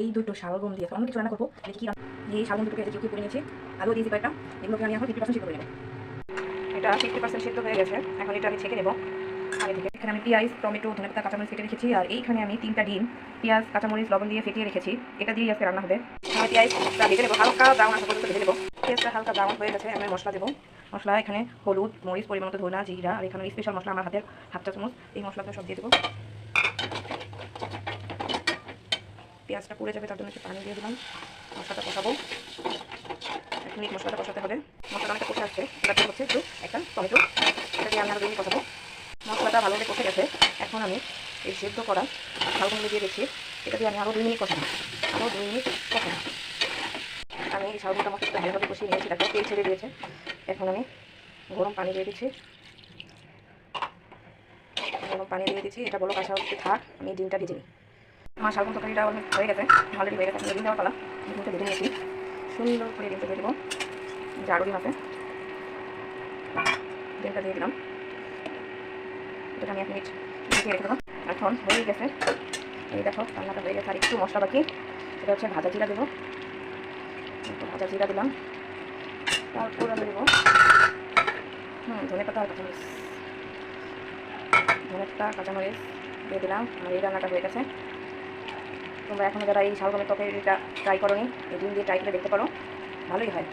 এই দুটো শালগম দিয়ে অন্য কিছু রান্না করবো। দেখি কি এই শালগম দুটোকে চুকিয়ে করে নিয়েছি, আলু দিয়েছি কয়েকটা। এগুলোকে আমি এখন 50% সিদ্ধ করে নেবো। এটা 50% সিদ্ধ হয়ে গেছে। এখন এটা আমি ছেঁকে নেবো আগে থেকে। এখানে আমি পেঁয়াজ, টমেটো, ধনেপাতা, কাঁচামরিচ কেটে রেখেছি। আর এইখানে আমি 3টা ডিম পেঁয়াজ, কাঁচামরিচ, লবণ দিয়ে ফেটিয়ে রেখেছি। এটা দিয়ে আজকে রান্না হবে। আমি পেঁয়াজটা ভেজে নেবো, হালকা ব্রাউন আসা পর্যন্ত ভেজে নেবো। পেঁয়াজটা হালকা ব্রাউন হয়ে গেছে, আমি মশলা দেবো। মশলা এখানে হলুদ, মরিচ, পরিমাণ মতো ধনা, জিরা, আর এখানে স্পেশাল মশলা আমার হাতের হাফ চা চামচ। এই মশলাটা সব দিয়ে দেবো। পেঁয়াজটা পুড়ে যাবে, তার জন্য একটু পানি দিয়ে দিলাম। মশলাটা কষাবো, 1 মিনিট মশলাটা কষাতে হবে। মশলাটা অনেকটা কষে আসছে, এবার হচ্ছে একটু একটা টমেটো, এটা দিয়ে আমি আরও 2 মিনিট কষাবো। মশলাটা ভালোভাবে কষে গেছে। এখন আমি এই সেদ্ধ করা শালগমগুলো দিয়ে দিচ্ছি। এটা দিয়ে আমি আরও 2 মিনিট কষাবো, আরও 2 মিনিট কষাবো। আমি এই শালগমটা মশলা ভালোভাবে কষিয়ে নিয়েছি, তারপর তেল ছেড়ে দিয়েছে। এখন আমি গরম পানি দিয়ে দিচ্ছি। গরম পানি দিয়ে দিচ্ছি, এটা বলো কাঁচা হতে থাক, আমি ডিমটা ভেজে নিই। আমার শালগম তরকারিটা অনেক হয়ে গেছে, অলরেডি হয়ে গেছে। আমি ডিম দেওয়ার পালা, ডিমটা ভেজে নিয়েছি। সুন্দর করে ডিমটা দিয়ে দেবো। যে আরও ডিম আছে, ডিমটা দিয়ে দিলাম। এটা আমি 1 মিনিট ঢেকে রেখে দেবো। এখন হয়ে গেছে, এই দেখো রান্নাটা হয়ে গেছে। আর একটু মশলা বাকি, সেটা হচ্ছে ভাজা জিরা দেবো। ভাজা জিরা দিলাম, তারপর আমি দেবো ধনেপাতা আর কাঁচামরিচ। ধনেপাতা, কাঁচামরিচ দিয়ে দিলাম। আর এই রান্নাটা হয়ে গেছে। তোমরা এখনও যারা এই শালগমের তরকারিটা ট্রাই করো নি, এই ডিম দিয়ে ট্রাই করে দেখতে পারো, ভালোই হয়।